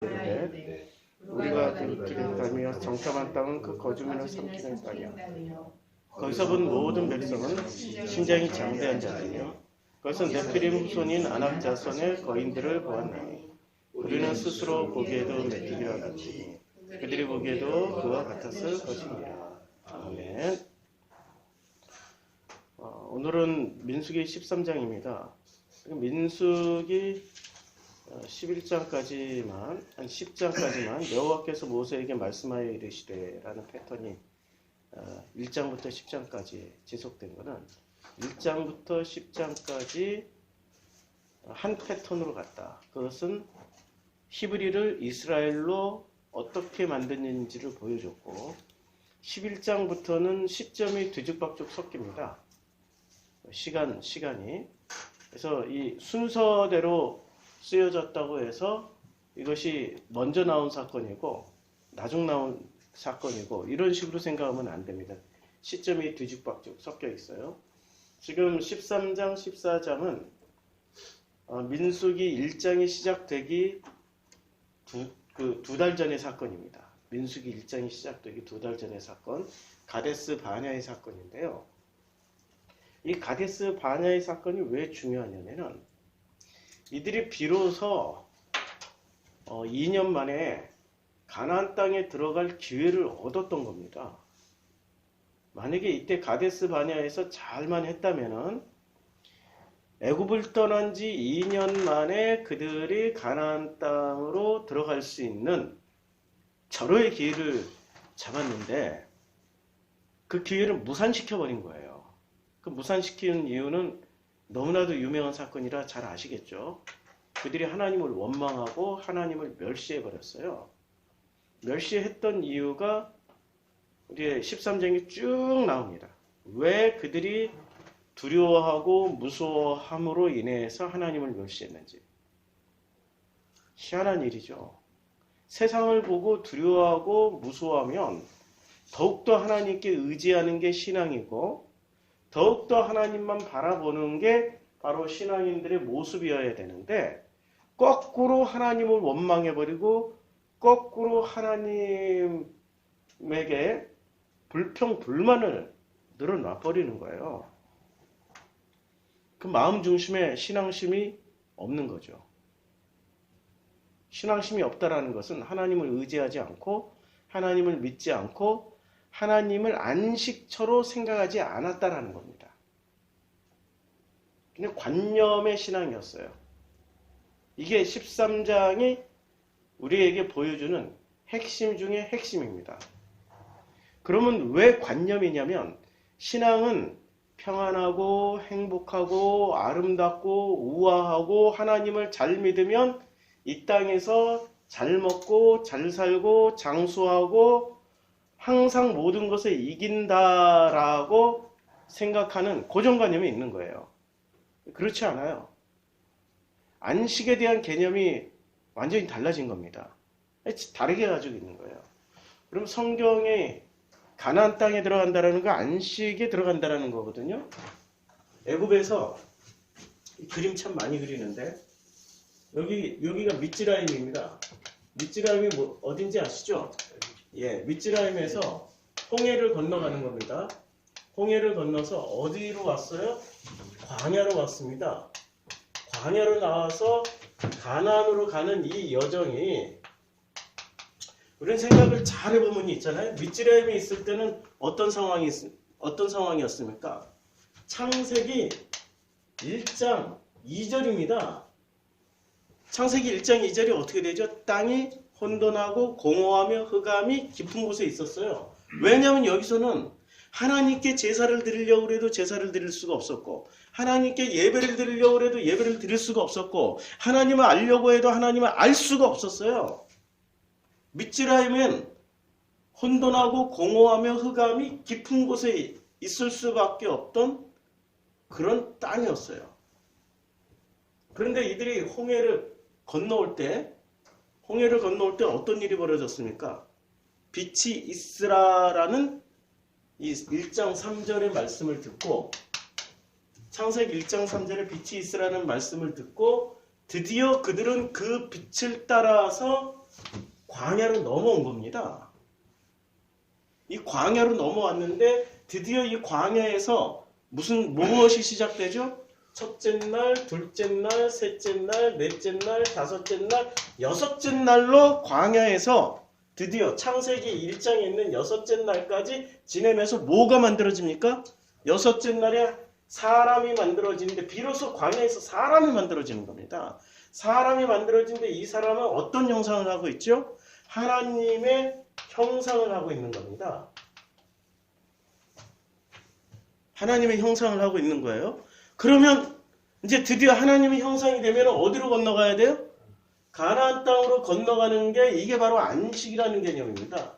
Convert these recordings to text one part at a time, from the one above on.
이르되 우리가 기린 땅이여 정탐한 땅은 그 거주민을 삼키는 땅이야. 거기서 본 모든 백성은 신장이 장대한 자들이요 거기서 네피림 후손인 아낙 자손의 거인들을 보았나니 우리는 스스로 보기에도 메뚜기와 같이 그들이 보기에도 그와 같았을 것이니라. 아멘. 오늘은 민수기 13장입니다. 민수기 11장까지만 한 10장까지만 여호와께서 모세에게 말씀하여 이르시되 라는 패턴이 1장부터 10장까지 지속된 것은 1장부터 10장까지 한 패턴으로 갔다. 그것은 히브리를 이스라엘로 어떻게 만드는지를 보여줬고 11장부터는 시점이 뒤죽박죽 섞입니다. 시간이. 그래서 이 순서대로 쓰여졌다고 해서 이것이 먼저 나온 사건이고 나중 나온 사건이고 이런 식으로 생각하면 안 됩니다. 시점이 뒤죽박죽 섞여 있어요. 지금 13장, 14장은 민수기 1장이 시작되기 두 달 전의 사건입니다. 민수기 1장이 시작되기 2달 전의 사건, 가데스 바냐의 사건인데요. 이 가데스 바냐의 사건이 왜 중요하냐면은 이들이 비로소 2년 만에 가나안 땅에 들어갈 기회를 얻었던 겁니다. 만약에 이때 가데스 바냐에서 잘만 했다면은 애굽을 떠난 지 2년 만에 그들이 가나안 땅으로 들어갈 수 있는 절호의 기회를 잡았는데 그 기회를 무산시켜버린 거예요. 그 무산시키는 이유는 너무나도 유명한 사건이라 잘 아시겠죠. 그들이 하나님을 원망하고 하나님을 멸시해버렸어요. 멸시했던 이유가 우리 13장에 쭉 나옵니다. 왜 그들이 두려워하고 무서워함으로 인해서 하나님을 멸시했는지. 희한한 일이죠. 세상을 보고 두려워하고 무서워하면 더욱더 하나님께 의지하는 게 신앙이고 더욱더 하나님만 바라보는 게 바로 신앙인들의 모습이어야 되는데 거꾸로 하나님을 원망해버리고 거꾸로 하나님에게 불평불만을 늘어놔버리는 거예요. 그 마음 중심에 신앙심이 없는 거죠. 신앙심이 없다라는 것은 하나님을 의지하지 않고 하나님을 믿지 않고 하나님을 안식처로 생각하지 않았다라는 겁니다. 그냥 관념의 신앙이었어요. 이게 13장이 우리에게 보여주는 핵심 중에 핵심입니다. 그러면 왜 관념이냐면 신앙은 평안하고 행복하고 아름답고 우아하고 하나님을 잘 믿으면 이 땅에서 잘 먹고 잘 살고 장수하고 항상 모든 것에 이긴다라고 생각하는 고정관념이 있는 거예요. 그렇지 않아요. 안식에 대한 개념이 완전히 달라진 겁니다. 다르게 가지고 있는 거예요. 그럼 성경에 가나안 땅에 들어간다라는 거 안식에 들어간다라는 거거든요. 애굽에서 그림 참 많이 그리는데 여기가 미츠라임입니다. 미츠라임이 어딘지 아시죠? 예, 미츠라임에서 홍해를 건너가는 겁니다. 홍해를 건너서 어디로 왔어요? 광야로 왔습니다. 광야로 나와서 가나안으로 가는 이 여정이 우리는 생각을 잘 해보면 있잖아요. 미츠라임에 있을 때는 어떤 상황이었습니까? 창세기 1장 2절입니다. 창세기 1장 2절이 어떻게 되죠? 땅이 혼돈하고 공허하며 흑암이 깊은 곳에 있었어요. 왜냐하면 여기서는 하나님께 제사를 드리려고 해도 제사를 드릴 수가 없었고 하나님께 예배를 드리려고 해도 예배를 드릴 수가 없었고 하나님을 알려고 해도 하나님을 알 수가 없었어요. 미츠라임은 혼돈하고 공허하며 흑암이 깊은 곳에 있을 수밖에 없던 그런 땅이었어요. 그런데 이들이 홍해를 건너올 때 어떤 일이 벌어졌습니까? 빛이 있으라라는 이 1장 3절의 말씀을 듣고 창세기 1장 3절에 빛이 있으라는 말씀을 듣고 드디어 그들은 그 빛을 따라서 광야로 넘어온 겁니다. 이 광야로 넘어왔는데 드디어 이 광야에서 무엇이 시작되죠? 첫째 날, 둘째 날, 셋째 날, 넷째 날, 다섯째 날, 여섯째 날로 광야에서 드디어 창세기 1장에 있는 여섯째 날까지 지내면서 뭐가 만들어집니까? 여섯째 날에 사람이 만들어지는데 비로소 광야에서 사람이 만들어지는 겁니다. 사람이 만들어지는데 이 사람은 어떤 형상을 하고 있죠? 하나님의 형상을 하고 있는 겁니다. 하나님의 형상을 하고 있는 거예요. 그러면 이제 드디어 하나님의 형상이 되면 어디로 건너가야 돼요? 가나안 땅으로 건너가는 게 이게 바로 안식이라는 개념입니다.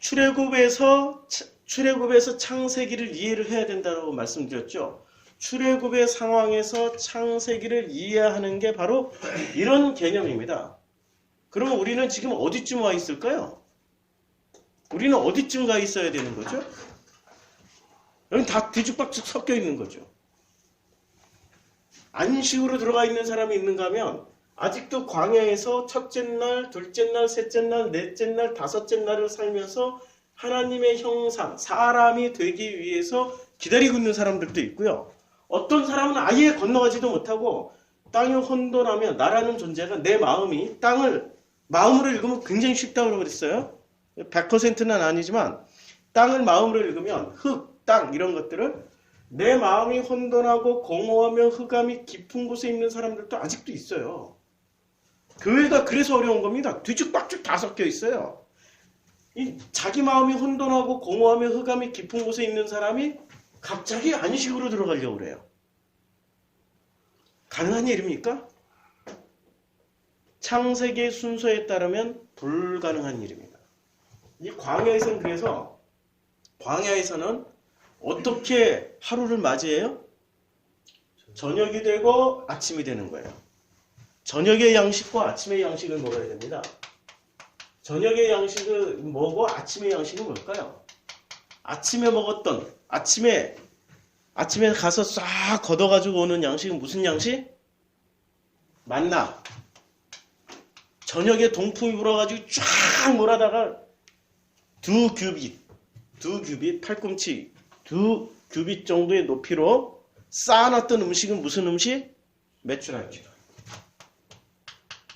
출애굽에서 창세기를 이해를 해야 된다고 말씀드렸죠. 출애굽의 상황에서 창세기를 이해하는 게 바로 이런 개념입니다. 그러면 우리는 지금 어디쯤 와 있을까요? 우리는 어디쯤 가 있어야 되는 거죠? 여기 다 뒤죽박죽 섞여 있는 거죠. 안식으로 들어가 있는 사람이 있는가 하면 아직도 광야에서 첫째 날, 둘째 날, 셋째 날, 넷째 날, 다섯째 날을 살면서 하나님의 형상, 사람이 되기 위해서 기다리고 있는 사람들도 있고요. 어떤 사람은 아예 건너가지도 못하고 땅이 혼돈하며 나라는 존재가 내 마음이 마음으로 읽으면 굉장히 쉽다고 그랬어요. 100%는 아니지만 땅을 마음으로 읽으면 흙, 땅 이런 것들을 내 마음이 혼돈하고 공허하며 흑암이 깊은 곳에 있는 사람들도 아직도 있어요. 교회가 그래서 어려운 겁니다. 뒤죽박죽 다 섞여 있어요. 자기 마음이 혼돈하고 공허하며 흑암이 깊은 곳에 있는 사람이 갑자기 안식으로 들어가려고 그래요. 가능한 일입니까? 창세기의 순서에 따르면 불가능한 일입니다. 이 광야에서는 그래서 광야에서는 어떻게 하루를 맞이해요? 저녁이 되고 아침이 되는 거예요. 저녁의 양식과 아침의 양식을 먹어야 됩니다. 저녁의 양식은 뭐고 아침의 양식은 뭘까요? 아침에 가서 싹 걷어가지고 오는 양식은 무슨 양식? 만나. 저녁에 동풍이 불어가지고 쫙 몰아다가 두 규빗, 팔꿈치, 두 규빗 정도의 높이로 쌓아놨던 음식은 무슨 음식? 메추라기.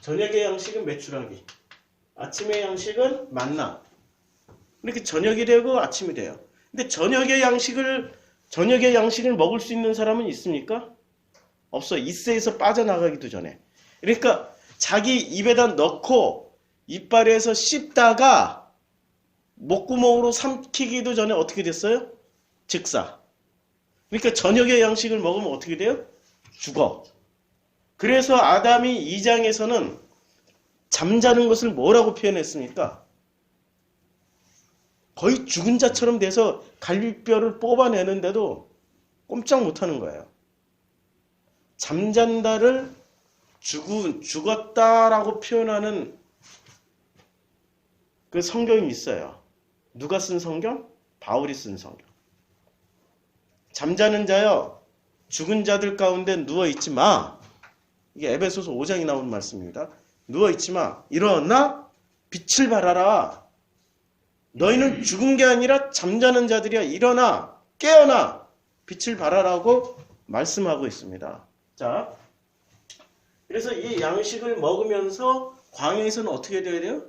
저녁의 양식은 메추라기. 아침의 양식은 만나. 이렇게 저녁이 되고 아침이 돼요. 근데 저녁의 양식을 먹을 수 있는 사람은 있습니까? 없어. 이세에서 빠져나가기도 전에. 그러니까 자기 입에다 넣고 이빨에서 씹다가 목구멍으로 삼키기도 전에 어떻게 됐어요? 즉사. 그러니까 저녁의 양식을 먹으면 어떻게 돼요? 죽어. 그래서 아담이 2장에서는 잠자는 것을 뭐라고 표현했습니까? 거의 죽은 자처럼 돼서 갈비뼈를 뽑아내는데도 꼼짝 못하는 거예요. 잠잔다를 죽었다라고 표현하는 그 성경이 있어요. 누가 쓴 성경? 바울이 쓴 성경. 잠자는 자여, 죽은 자들 가운데 누워있지 마. 이게 에베소서 5장에 나오는 말씀입니다. 누워있지 마. 일어나 빛을 발하라. 너희는 죽은 게 아니라 잠자는 자들이야. 일어나, 깨어나, 빛을 발하라고 말씀하고 있습니다. 자, 그래서 이 양식을 먹으면서 광야에서는 어떻게 돼야 돼요?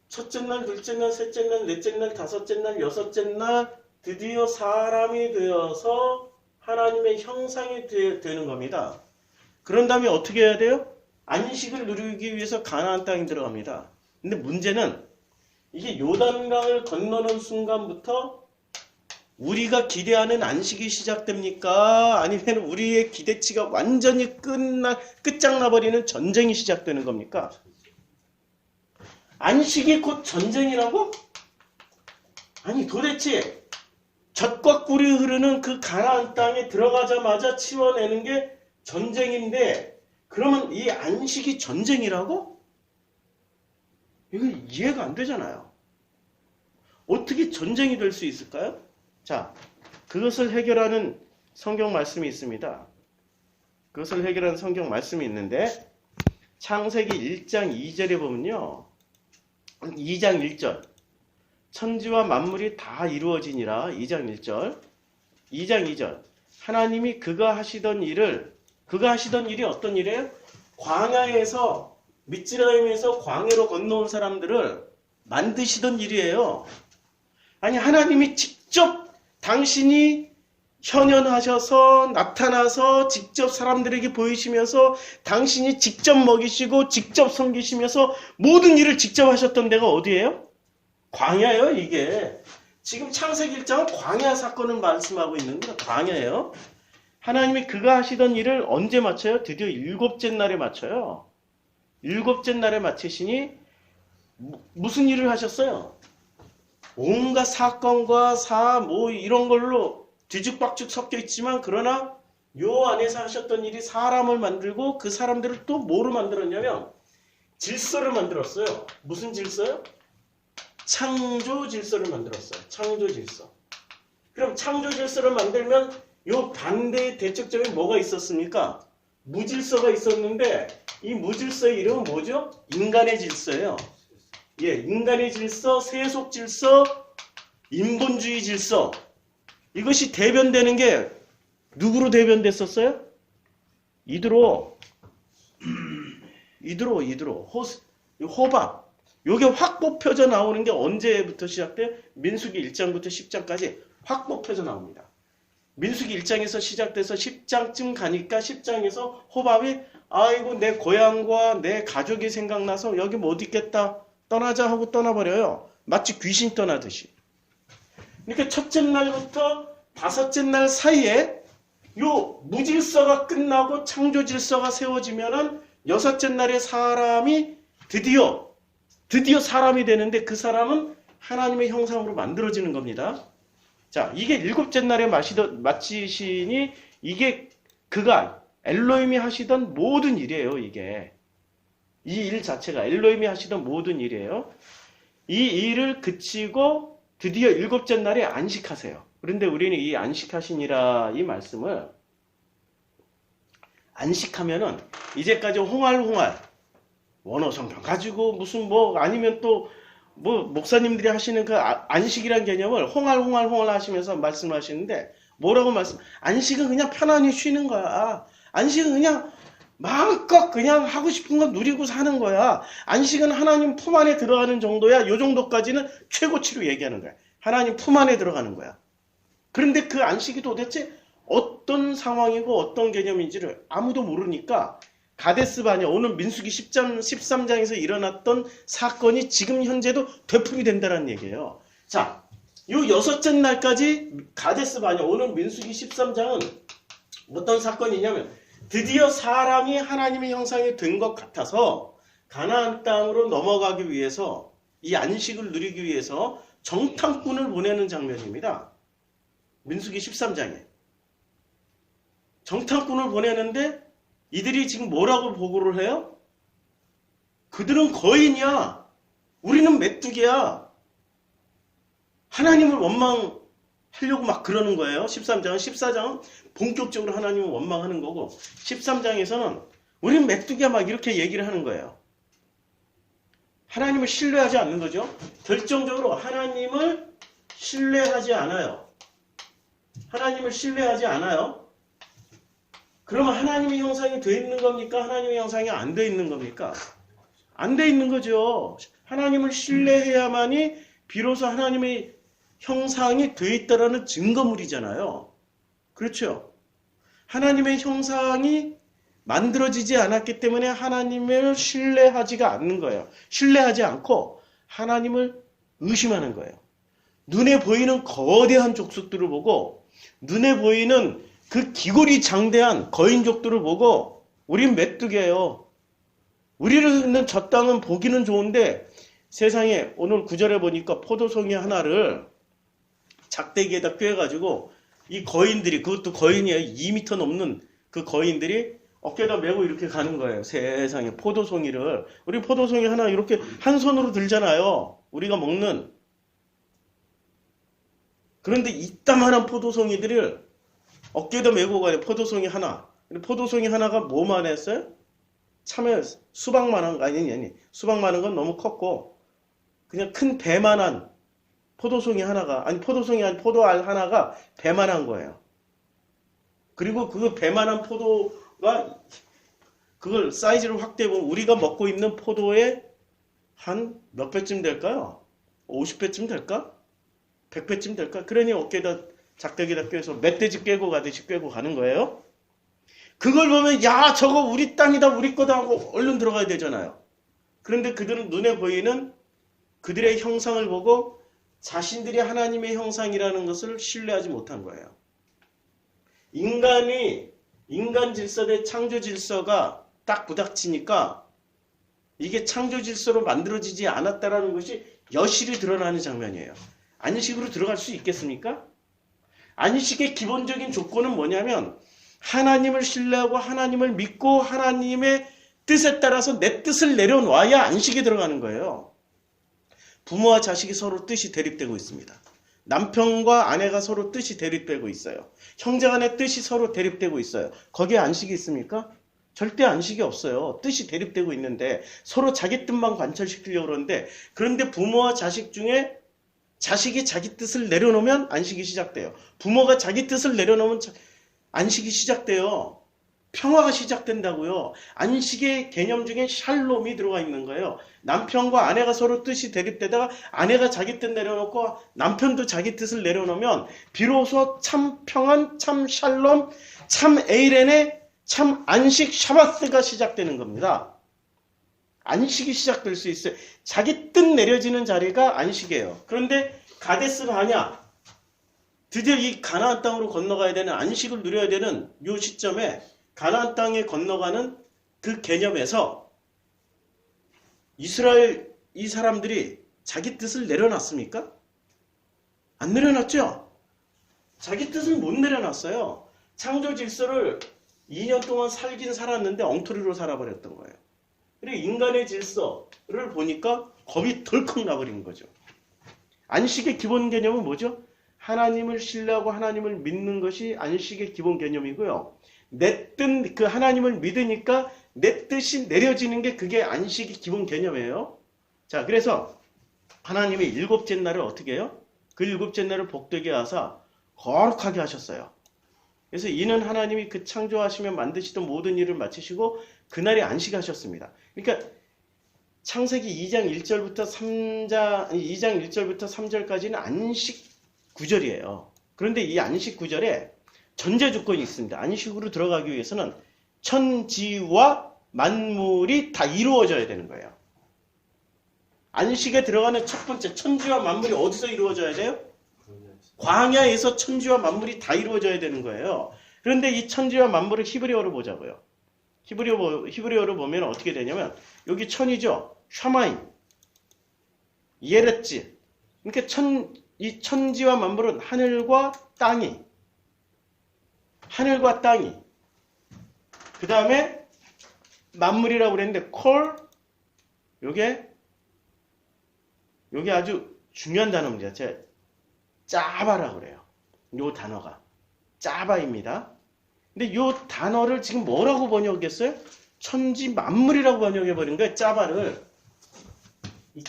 첫째 날, 둘째 날, 셋째 날, 넷째 날, 다섯째 날, 여섯째 날 드디어 사람이 되어서 하나님의 형상이 되는 겁니다. 그런 다음에 어떻게 해야 돼요? 안식을 누리기 위해서 가나안 땅에 들어갑니다. 근데 문제는 이게 요단강을 건너는 순간부터 우리가 기대하는 안식이 시작됩니까? 아니면 우리의 기대치가 완전히 끝장나버리는 전쟁이 시작되는 겁니까? 안식이 곧 전쟁이라고? 아니 도대체 젖과 꿀이 흐르는 그 가나안 땅에 들어가자마자 치워내는 게 전쟁인데 그러면 이 안식이 전쟁이라고? 이거 이해가 안 되잖아요. 어떻게 전쟁이 될 수 있을까요? 자, 그것을 해결하는 성경 말씀이 있습니다. 그것을 해결하는 성경 말씀이 있는데 창세기 1장 2절에 보면요. 2장 1절. 천지와 만물이 다 이루어지니라. 2장 1절. 2장 2절. 하나님이 그가 하시던 일이 어떤 일이에요? 광야에서 미츠라임에서 광야로 건너온 사람들을 만드시던 일이에요. 아니 하나님이 직접 당신이 현현하셔서 나타나서 직접 사람들에게 보이시면서 당신이 직접 먹이시고 직접 섬기시면서 모든 일을 직접 하셨던 데가 어디예요? 광야예요. 이게 지금 창세기 1장은 광야 사건을 말씀하고 있는 거예요. 광야예요. 하나님이 그가 하시던 일을 언제 마쳐요? 드디어 일곱째 날에 마쳐요. 일곱째 날에 마치시니 무슨 일을 하셨어요? 온갖 사건과 이런 걸로 뒤죽박죽 섞여 있지만 그러나 요 안에서 하셨던 일이 사람을 만들고 그 사람들을 또 뭐로 만들었냐면 질서를 만들었어요. 무슨 질서요? 창조 질서를 만들었어요. 창조 질서. 그럼 창조 질서를 만들면 요 반대의 대척점에 뭐가 있었습니까? 무질서가 있었는데 이 무질서의 이름은 뭐죠? 인간의 질서예요. 예, 인간의 질서, 세속 질서, 인본주의 질서. 이것이 대변되는 게 누구로 대변됐었어요? 이드로. 호박. 요게 확 뽑혀져 나오는 게 언제부터 시작돼요? 민수기 1장부터 10장까지 확 뽑혀져 나옵니다. 민수기 1장에서 시작돼서 10장쯤 가니까 10장에서 호밥이 아이고 내 고향과 내 가족이 생각나서 여기 못 있겠다. 떠나자 하고 떠나버려요. 마치 귀신 떠나듯이. 그러니까 첫째 날부터 다섯째 날 사이에 요 무질서가 끝나고 창조 질서가 세워지면은 여섯째 날에 사람이 드디어 사람이 되는데 그 사람은 하나님의 형상으로 만들어지는 겁니다. 자, 이게 일곱째 날에 마치시니 이게 그가 엘로힘이 하시던 모든 일이에요. 이게 이 일 자체가 엘로힘이 하시던 모든 일이에요. 이 일을 그치고 드디어 일곱째 날에 안식하세요. 그런데 우리는 이 안식하시니라 이 말씀을 안식하면은 이제까지 홍알홍알 원어성경 가지고 무슨 아니면 또 목사님들이 하시는 그 안식이란 개념을 홍알 하시면서 말씀하시는데 뭐라고 안식은 그냥 편안히 쉬는 거야. 안식은 그냥 마음껏 그냥 하고 싶은 거 누리고 사는 거야. 안식은 하나님 품 안에 들어가는 정도야. 요 정도까지는 최고치로 얘기하는 거야. 하나님 품 안에 들어가는 거야. 그런데 그 안식이 도대체 어떤 상황이고 어떤 개념인지를 아무도 모르니까 가데스 바냐 오늘 민수기 13장에서 일어났던 사건이 지금 현재도 되풀이 된다는 얘기예요. 자, 요 여섯째 날까지 가데스 바냐 오늘 민수기 13장은 어떤 사건이냐면 드디어 사람이 하나님의 형상이 된 것 같아서 가나안 땅으로 넘어가기 위해서 이 안식을 누리기 위해서 정탐꾼을 보내는 장면입니다. 민수기 13장에 정탐꾼을 보내는데 이들이 지금 뭐라고 보고를 해요? 그들은 거인이야. 우리는 메뚜기야. 하나님을 원망하려고 막 그러는 거예요. 13장은 14장은 본격적으로 하나님을 원망하는 거고 13장에서는 우리는 메뚜기야 막 이렇게 얘기를 하는 거예요. 하나님을 신뢰하지 않는 거죠. 결정적으로 하나님을 신뢰하지 않아요. 하나님을 신뢰하지 않아요. 그러면 하나님의 형상이 돼 있는 겁니까? 하나님의 형상이 안 돼 있는 겁니까? 안 돼 있는 거죠. 하나님을 신뢰해야만이 비로소 하나님의 형상이 돼 있다라는 증거물이잖아요. 그렇죠? 하나님의 형상이 만들어지지 않았기 때문에 하나님을 신뢰하지가 않는 거예요. 신뢰하지 않고 하나님을 의심하는 거예요. 눈에 보이는 거대한 족속들을 보고 눈에 보이는 그 기골이 장대한 거인족들을 보고 우린 메뚜기예요. 우리는 저 땅은 보기는 좋은데 세상에 오늘 9절에 보니까 포도송이 하나를 작대기에다 꿰가지고 이 거인들이 그것도 거인이에요. 2m 넘는 그 거인들이 어깨에다 메고 이렇게 가는 거예요. 세상에 포도송이를. 우리 포도송이 하나 이렇게 한 손으로 들잖아요. 우리가 먹는. 그런데 이따만한 포도송이들을 어깨에다 메고 가요. 포도송이 하나. 포도송이 하나가 뭐만 했어요? 참외 수박만한 거 아니 수박만한 건 너무 컸고 그냥 큰 배만한 포도송이 하나가 아니 포도송이 아니 포도알 하나가 배만한 거예요. 그리고 그 배만한 포도가 그걸 사이즈를 확대해 보면 우리가 먹고 있는 포도의 한 몇 배쯤 될까요? 50배쯤 될까? 100배쯤 될까? 그러니 어깨에다 작대기다 껴서 멧돼지 꿰고 가듯이 꿰고 가는 거예요. 그걸 보면 야 저거 우리 땅이다 우리 거다 하고 얼른 들어가야 되잖아요. 그런데 그들은 눈에 보이는 그들의 형상을 보고 자신들이 하나님의 형상이라는 것을 신뢰하지 못한 거예요. 인간 질서 대 창조 질서가 딱 부닥치니까 이게 창조 질서로 만들어지지 않았다라는 것이 여실히 드러나는 장면이에요. 안식으로 들어갈 수 있겠습니까? 안식의 기본적인 조건은 뭐냐면 하나님을 신뢰하고 하나님을 믿고 하나님의 뜻에 따라서 내 뜻을 내려놔야 안식에 들어가는 거예요. 부모와 자식이 서로 뜻이 대립되고 있습니다. 남편과 아내가 서로 뜻이 대립되고 있어요. 형제간의 뜻이 서로 대립되고 있어요. 거기에 안식이 있습니까? 절대 안식이 없어요. 뜻이 대립되고 있는데 서로 자기 뜻만 관철시키려고 그러는데 부모와 자식 중에 자식이 자기 뜻을 내려놓으면 안식이 시작돼요. 부모가 자기 뜻을 내려놓으면 안식이 시작돼요. 평화가 시작된다고요. 안식의 개념 중에 샬롬이 들어가 있는 거예요. 남편과 아내가 서로 뜻이 대립되다가 아내가 자기 뜻 내려놓고 남편도 자기 뜻을 내려놓으면 비로소 참 평안, 참 샬롬, 참 에이렌의 참 안식 샤바스가 시작되는 겁니다. 안식이 시작될 수 있어요. 자기 뜻 내려지는 자리가 안식이에요. 그런데 가데스 바냐 드디어 이 가나안 땅으로 건너가야 되는 안식을 누려야 되는 이 시점에 가나안 땅에 건너가는 그 개념에서 이스라엘 이 사람들이 자기 뜻을 내려놨습니까? 안 내려놨죠? 자기 뜻을 못 내려놨어요. 창조 질서를 2년 동안 살긴 살았는데 엉터리로 살아버렸던 거예요. 그리고 인간의 질서를 보니까 겁이 덜컥 나버린 거죠. 안식의 기본 개념은 뭐죠? 하나님을 신뢰하고 하나님을 믿는 것이 안식의 기본 개념이고요. 내 뜻, 그 하나님을 믿으니까 내 뜻이 내려지는 게 그게 안식의 기본 개념이에요. 자, 그래서 하나님이 일곱째 날을 어떻게 해요? 그 일곱째 날을 복되게 하사 거룩하게 하셨어요. 그래서 이는 하나님이 그 창조하시며 만드시던 모든 일을 마치시고 그날에 안식하셨습니다. 그러니까 창세기 2장 1절부터 3절까지는 안식 구절이에요. 그런데 이 안식 구절에 전제 조건이 있습니다. 안식으로 들어가기 위해서는 천지와 만물이 다 이루어져야 되는 거예요. 안식에 들어가는 첫 번째 천지와 만물이 어디서 이루어져야 돼요? 광야에서 천지와 만물이 다 이루어져야 되는 거예요. 그런데 이 천지와 만물을 히브리어로 보자고요. 히브리어로 보면 어떻게 되냐면 여기 천이죠. 샤마임, 예렛지. 그러니까 이 천지와 만물은 하늘과 땅이 그 다음에 만물이라고 그랬는데 콜 요게 아주 중요한 단어입니다. 제가 짜바라고 그래요. 요 단어가 짜바입니다. 근데 요 단어를 지금 뭐라고 번역했어요? 천지 만물이라고 번역해버린 거예요. 짜바를. 이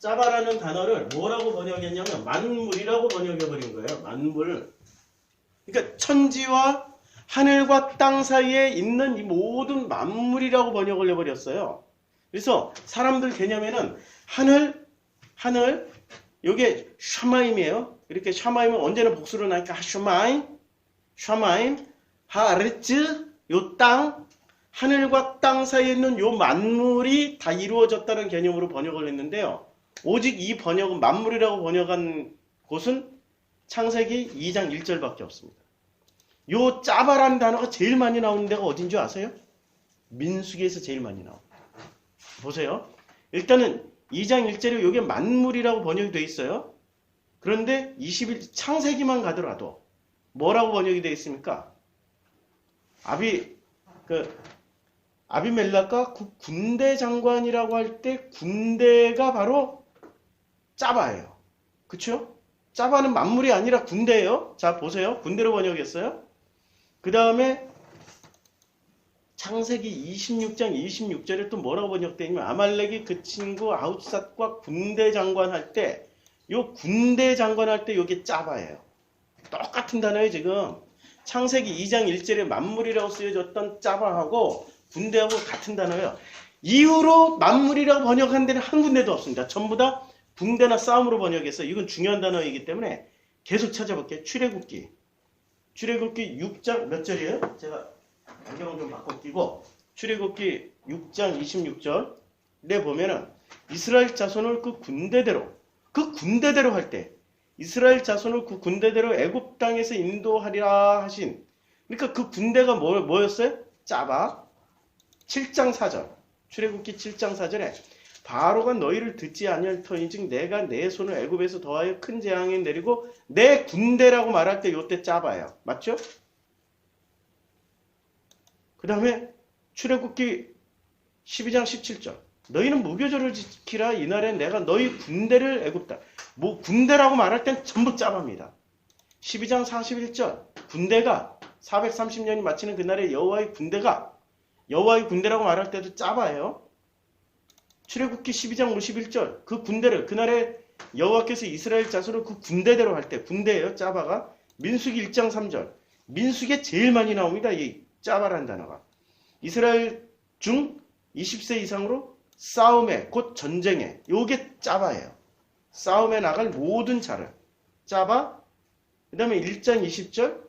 짜바라는 단어를 뭐라고 번역했냐면 만물이라고 번역해버린 거예요. 만물. 그러니까 천지와 하늘과 땅 사이에 있는 이 모든 만물이라고 번역을 해버렸어요. 그래서 사람들 개념에는 하늘, 요게 샤마임이에요. 이렇게 샤마임은 언제나 복수로 나니까 샤마임, 하르츠, 요 땅, 하늘과 땅 사이에 있는 요 만물이 다 이루어졌다는 개념으로 번역을 했는데요. 오직 이 번역은 만물이라고 번역한 곳은 창세기 2장 1절밖에 없습니다. 요 짜바라는 단어가 제일 많이 나오는 데가 어딘 줄 아세요? 민수기에서 제일 많이 나옵니다. 보세요. 일단은 2장 1절에 이게 만물이라고 번역이 되어 있어요. 그런데 창세기만 가더라도 뭐라고 번역이 되어 있습니까? 아비멜렉과 군대 장관이라고 할 때 군대가 바로 짜바예요. 그쵸? 짜바는 만물이 아니라 군대예요. 자, 보세요. 군대로 번역했어요. 그 다음에 창세기 26장 26절에 또 뭐라고 번역되어 있냐면 아말렉이 그 친구 아웃삿과 군대 장관 할 때 요 군대 장관 할 때 요게 짜바예요. 똑같은 단어예요 지금. 창세기 2장 1절에 만물이라고 쓰여졌던 짜바하고 군대하고 같은 단어예요. 이후로 만물이라고 번역한 데는 한 군데도 없습니다. 전부 다 붕대나 싸움으로 번역해서 이건 중요한 단어이기 때문에 계속 찾아볼게요. 출애굽기 6장 몇 절이에요? 제가 안경을 좀 바꿔 끼고 출애굽기 6장 26절에 보면은 이스라엘 자손을 그 군대대로 할 때 이스라엘 자손을 그 군대대로 애굽 땅에서 인도하리라 하신 그러니까 그 군대가 뭐였어요? 짜바 7장 4절 출애굽기 7장 4절에 바로가 너희를 듣지 아니할 터인즉 내가 내 손을 애굽에서 더하여 큰 재앙에 내리고 내 군대라고 말할 때 요때 짜바예요. 맞죠? 그 다음에 출애굽기 12장 17절 너희는 무교절을 지키라 이날에 내가 너희 군대를 애굽 땅 뭐 군대라고 말할 땐 전부 짜바입니다. 12장 41절 군대가 430년이 마치는 그날에 여호와의 군대라고 말할 때도 짜바예요. 출애굽기 12장 51절 그 군대를 그날에 여호와께서 이스라엘 자손을 그 군대대로 할 때 군대예요. 짜바가 민수기 1장 3절 민수기에 제일 많이 나옵니다. 이 짜바라는 단어가 이스라엘 중 20세 이상으로 싸움에 곧 전쟁에 요게 짜바예요. 싸움에 나갈 모든 자를 짜바 그 다음에 1장 20절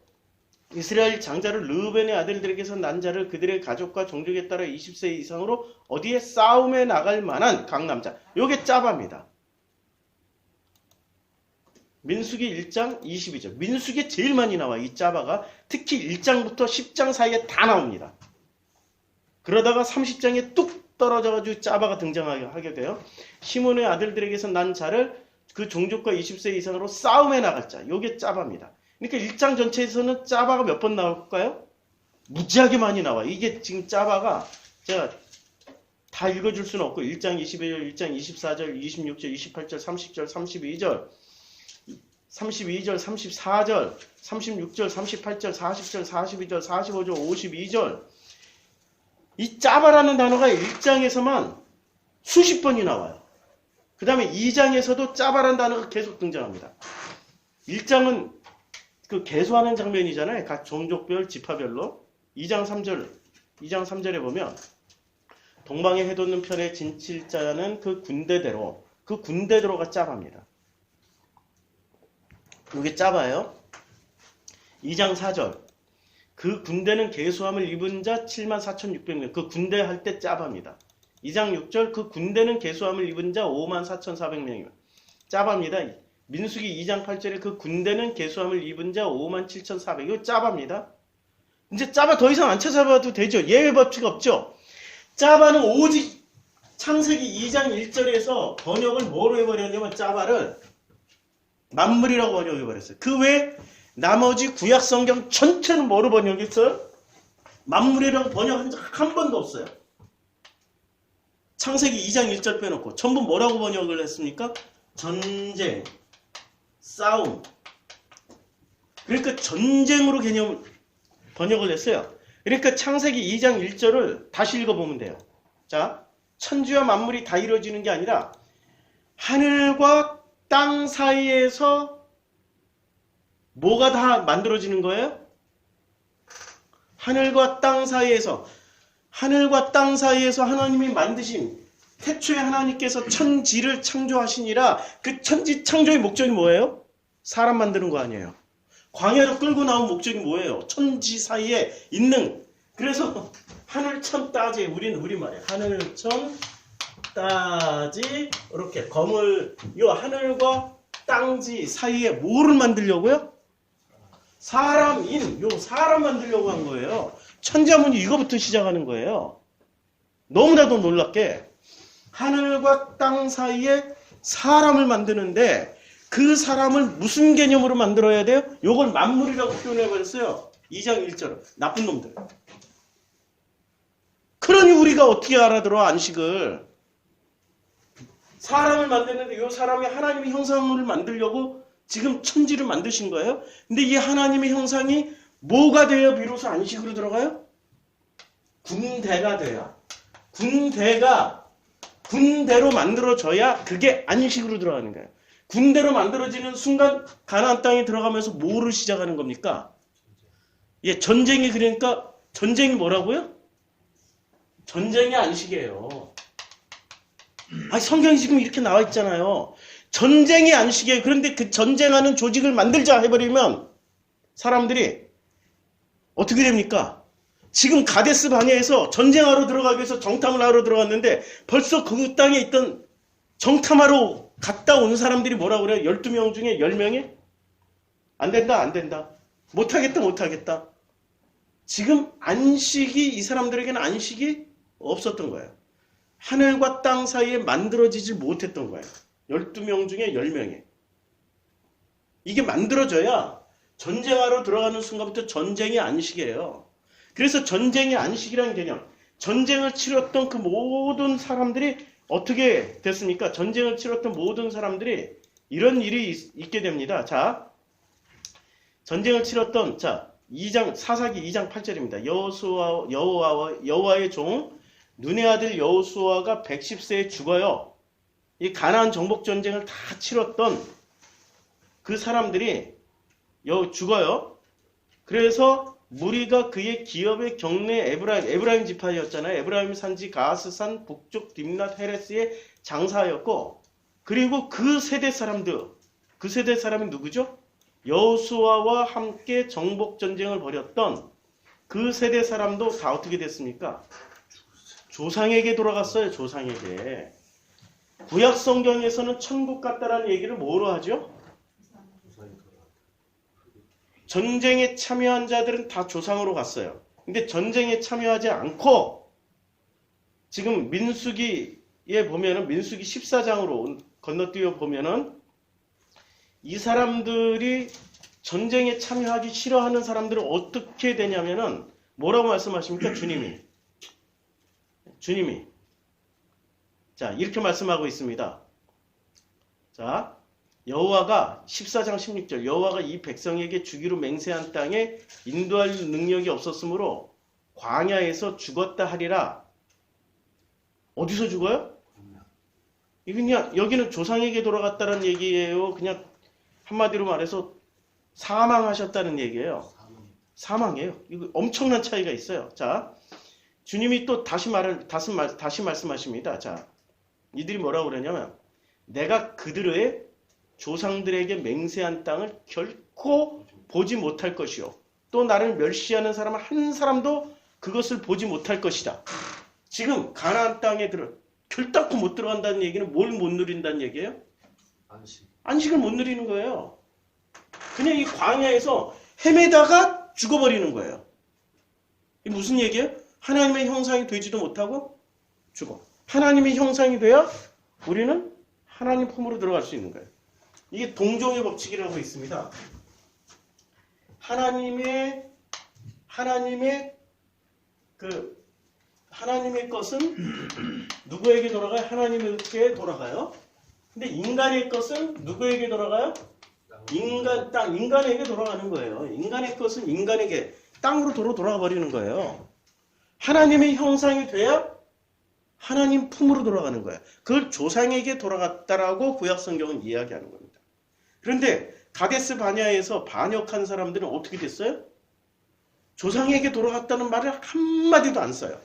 이스라엘 장자를 르우벤의 아들들에게서 난 자를 그들의 가족과 종족에 따라 20세 이상으로 어디에 싸움에 나갈 만한 강남자 요게 짜바입니다. 민수기 1장 22절 민수기에 제일 많이 나와 이 짜바가 특히 1장부터 10장 사이에 다 나옵니다. 그러다가 30장에 뚝 떨어져가지고 짜바가 등장하게 돼요. 시몬의 아들들에게서 난 자를 그 종족과 20세 이상으로 싸움에 나갈 자 요게 짜바입니다. 그러니까 1장 전체에서는 짜바가 몇 번 나올까요? 무지하게 많이 나와. 이게 지금 짜바가 제가 다 읽어줄 수는 없고 1장 22절, 1장 24절, 26절, 28절, 30절, 32절, 34절, 36절, 38절, 40절, 42절, 45절, 52절 이 짜바라는 단어가 1장에서만 수십 번이 나와요. 그 다음에 2장에서도 짜바라는 단어가 계속 등장합니다. 1장은 그 개수하는 장면이잖아요. 각 종족별, 지파별로. 2장 3절에 보면 동방에 해돋는 편에 진칠자는 그 군대대로가 짜바입니다. 이게 짜바예요. 2장 4절 그 군대는 계수함을 입은 자 74,600명 그 군대 할 때 짜바입니다. 2장 6절 그 군대는 계수함을 입은 자 54,400명이면 짜바입니다. 민수기 2장 8절에 그 군대는 계수함을 입은 자 57,400 이거 짜바입니다. 이제 짜바 더 이상 안 찾아봐도 되죠. 예외 법칙 없죠. 짜바는 오직 창세기 2장 1절에서 번역을 뭐로 해버렸냐면 짜바를 만물이라고 번역해버렸어요. 그 외에 나머지 구약 성경 전체는 뭐로 번역했어요? 만물이라고 번역한 적 한 번도 없어요. 창세기 2장 1절 빼놓고 전부 뭐라고 번역을 했습니까? 전쟁, 싸움. 그러니까 전쟁으로 개념 번역을 했어요. 그러니까 창세기 2장 1절을 다시 읽어보면 돼요. 자, 천지와 만물이 다 이루어지는 게 아니라 하늘과 땅 사이에서 뭐가 다 만들어지는 거예요? 하늘과 땅 사이에서 하나님이 만드신 태초에 하나님께서 천지를 창조하시니라 그 천지 창조의 목적이 뭐예요? 사람 만드는 거 아니에요. 광야로 끌고 나온 목적이 뭐예요? 천지 사이에 있는 그래서 하늘천 따지 우리는 우리말이에요. 하늘천 따지 이렇게 검을 요 하늘과 땅지 사이에 뭐를 만들려고요? 사람 만들려고 한 거예요. 천자문이 이거부터 시작하는 거예요. 너무나도 놀랍게 하늘과 땅 사이에 사람을 만드는데 그 사람을 무슨 개념으로 만들어야 돼요? 요걸 만물이라고 표현해버렸어요. 2장 1절은 나쁜 놈들. 그러니 우리가 어떻게 알아들어 안식을. 사람을 만드는데 이 사람이 하나님의 형상을 만들려고 지금 천지를 만드신 거예요. 근데 이 하나님의 형상이 뭐가 되어 비로소 안식으로 들어가요? 군대가 돼야. 군대로 만들어져야 그게 안식으로 들어가는 거예요. 군대로 만들어지는 순간 가나안 땅에 들어가면서 뭐를 시작하는 겁니까? 예, 전쟁이 그러니까 전쟁이 뭐라고요? 전쟁이 안식이에요. 아, 성경이 지금 이렇게 나와 있잖아요. 전쟁이 안식이에요. 그런데 그 전쟁하는 조직을 만들자 해버리면 사람들이 어떻게 됩니까? 지금 가데스 바네아에서 전쟁하러 들어가기 위해서 정탐을 하러 들어갔는데 벌써 그 땅에 있던 정탐하러 갔다 온 사람들이 뭐라고 그래요? 12명 중에 10명이? 안 된다, 안 된다. 못하겠다, 못하겠다. 지금 안식이, 이 사람들에게는 안식이 없었던 거예요. 하늘과 땅 사이에 만들어지지 못했던 거예요. 12명 중에 10명이. 이게 만들어져야 전쟁하러 들어가는 순간부터 전쟁이 안식이에요. 그래서 전쟁이 안식이라는 개념, 전쟁을 치렀던 그 모든 사람들이 어떻게 됐습니까? 전쟁을 치렀던 모든 사람들이 이런 일이 있게 됩니다. 자, 전쟁을 치렀던, 자, 2장, 사사기 2장 8절입니다. 여호와의 종, 눈의 아들 여호수아가 110세에 죽어요. 이 가나안 정복 전쟁을 다 치렀던 그 사람들이 죽어요. 그래서 무리가 그의 기업의 경내 에브라임 지파였잖아요. 에브라임 산지 가스산 북쪽 딥낫 헤레스의 장사였고, 그리고 그 세대 사람들, 그 세대 사람이 누구죠? 여호수아와 함께 정복 전쟁을 벌였던 그 세대 사람도 다 어떻게 됐습니까? 조상에게 돌아갔어요. 조상에게. 구약 성경에서는 천국 갔다라는 얘기를 뭐로 하죠? 전쟁에 참여한 자들은 다 조상으로 갔어요. 근데 전쟁에 참여하지 않고 지금 민수기에 보면은 민수기 14장으로 건너뛰어 보면은 이 사람들이 전쟁에 참여하기 싫어하는 사람들은 어떻게 되냐면은 뭐라고 말씀하십니까? 주님이 자, 이렇게 말씀하고 있습니다. 자, 여호와가 14장 16절 여호와가 이 백성에게 주기로 맹세한 땅에 인도할 능력이 없었으므로 광야에서 죽었다 하리라. 어디서 죽어요? 그냥 여기는 조상에게 돌아갔다는 얘기예요. 그냥 한마디로 말해서 사망하셨다는 얘기예요. 사망이에요. 이거 엄청난 차이가 있어요. 자, 주님이 또 다시 말씀하십니다. 자, 이들이 뭐라고 그러냐면 내가 그들의 조상들에게 맹세한 땅을 결코 보지 못할 것이요. 또 나를 멸시하는 사람 한 사람도 그것을 보지 못할 것이다. 지금 가나안 땅에 결단코 못 들어간다는 얘기는 뭘 못 누린다는 얘기예요? 안식을 못 누리는 거예요. 그냥 이 광야에서 헤매다가 죽어버리는 거예요. 이게 무슨 얘기예요? 하나님의 형상이 되지도 못하고 죽어. 하나님의 형상이 돼야 우리는 하나님 품으로 들어갈 수 있는 거예요. 이게 동종의 법칙이라고 있습니다. 하나님의 것은 누구에게 돌아가요? 하나님께 돌아가요. 근데 인간의 것은 누구에게 돌아가요? 인간에게 돌아가는 거예요. 인간의 것은 인간에게 땅으로 돌아가 버리는 거예요. 하나님의 형상이 돼야 하나님 품으로 돌아가는 거예요. 그걸 조상에게 돌아갔다라고 구약 성경은 이야기하는 겁니다. 그런데 가데스 바네아에서 반역한 사람들은 어떻게 됐어요? 조상에게 돌아갔다는 말을 한마디도 안 써요.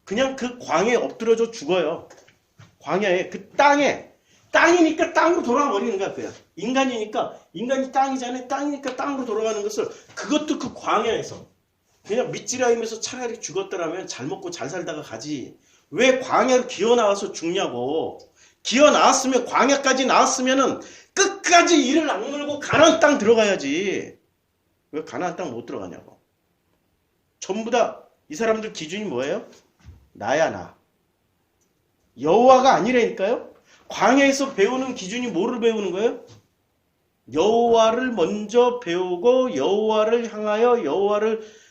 그냥 그 광야에 엎드려져 죽어요. 광야에 그 땅이니까 땅으로 돌아가 버리는 거야. 그냥 인간이니까 인간이 땅이잖아요. 땅이니까 땅으로 돌아가는 것을 그것도 그 광야에서 그냥 밑지라임에서 차라리 죽었더라면 잘 먹고 잘 살다가 가지. 왜 광야로 기어나와서 죽냐고. 기어나왔으면 광야까지 나왔으면은 끝까지 이를 악물고 가나안 땅 들어가야지. 왜 가나안 땅 못 들어가냐고. 전부 다 이 사람들 기준이 뭐예요? 나야 나. 여호와가 아니라니까요. 광야에서 배우는 기준이 뭐를 배우는 거예요? 여호와를 먼저 배우고 여호와를 향하여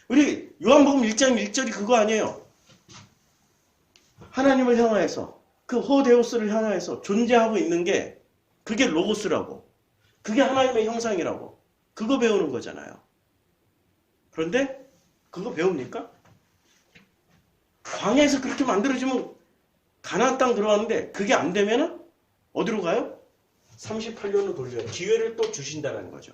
우리 요한복음 1장 1절이 그거 아니에요. 하나님을 향하여서 그 호데오스를 향하여서 존재하고 있는 게 그게 로고스라고. 그게 하나님의 형상이라고. 그거 배우는 거잖아요. 그런데 그거 배웁니까? 광야에서 그렇게 만들어지면 가나안 땅 들어가는데 그게 안 되면은 어디로 가요? 38년을 돌려요. 기회를 또 주신다는 거죠.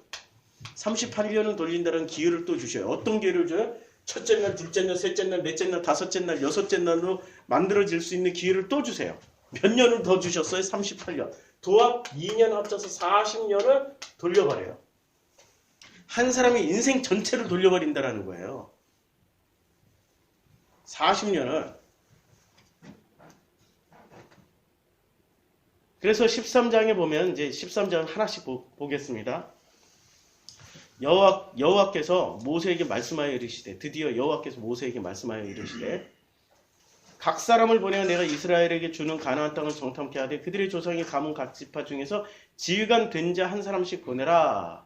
38년을 돌린다는 기회를 또 주셔요. 어떤 기회를 줘요? 첫째 날, 둘째 날, 셋째 날, 넷째 날, 다섯째 날, 여섯째 날로 만들어질 수 있는 기회를 또 주세요. 몇 년을 더 주셨어요? 38년. 도합 2년 합쳐서 40년을 돌려버려요. 한 사람의 인생 전체를 돌려버린다는 거예요. 40년을. 그래서 13장에 보면 이제 13장 하나씩 보겠습니다. 여호와께서 모세에게 말씀하여 이르시되, 드디어 여호와께서 모세에게 말씀하여 이르시되, 각 사람을 보내어 내가 이스라엘에게 주는 가나안 땅을 정탐케 하되 그들의 조상이 가문 각 지파 중에서 지휘관 된 자 한 사람씩 보내라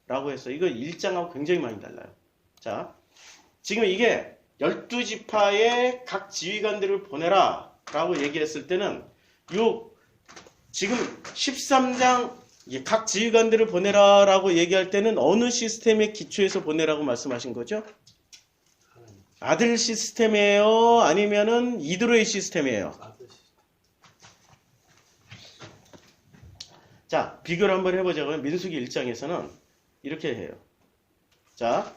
라고 했어요. 이거 1장하고 굉장히 많이 달라요. 자, 지금 이게 12지파의 각 지휘관들을 보내라 라고 얘기했을 때는 지금 13장 각 지휘관들을 보내라 라고 얘기할 때는 어느 시스템의 기초에서 보내라고 말씀하신 거죠? 아들 시스템이에요? 아니면은 이드로의 시스템이에요? 자, 비교를 한번 해보자고요. 민수기 1장에서는 이렇게 해요. 자,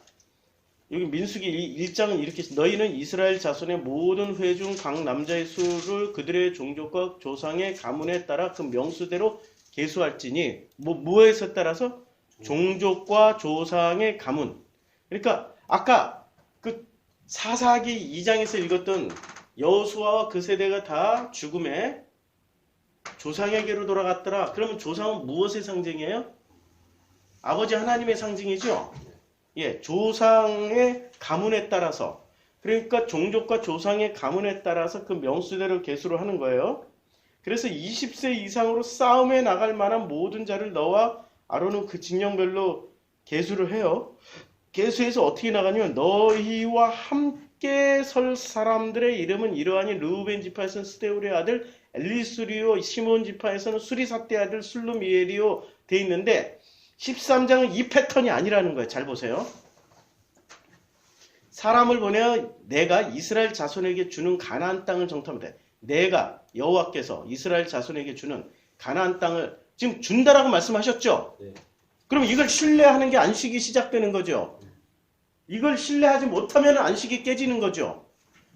여기 민수기 1장은 이렇게, 너희는 이스라엘 자손의 모든 회중 각 남자의 수를 그들의 종족과 조상의 가문에 따라 그 명수대로 계수할지니, 뭐에서 따라서? 종족과 조상의 가문. 그러니까 아까 그 사사기 2장에서 읽었던 여호수아와 그 세대가 다 죽음에 조상에게로 돌아갔더라. 그러면 조상은 무엇의 상징이에요? 아버지 하나님의 상징이죠. 예, 조상의 가문에 따라서, 그러니까 종족과 조상의 가문에 따라서 그 명수대로 계수를 하는 거예요. 그래서 20세 이상으로 싸움에 나갈 만한 모든 자를 너와 아론은 그 직령별로 계수를 해요. 계수해서 어떻게 나가냐면, 너희와 함께 설 사람들의 이름은 이러하니, 르우벤 지파에서는 스데울의 아들 엘리수리오, 시몬 지파에서는 수리삭대 아들 술루미엘이요 돼 있는데, 13장은 이 패턴이 아니라는 거예요. 잘 보세요. 사람을 보내어 내가 이스라엘 자손에게 주는 가나안 땅을 정탐하되, 내가 여호와께서 이스라엘 자손에게 주는 가나안 땅을 지금 준다라고 말씀하셨죠? 네. 그럼 이걸 신뢰하는 게 안식이 시작되는 거죠. 이걸 신뢰하지 못하면 안식이 깨지는 거죠.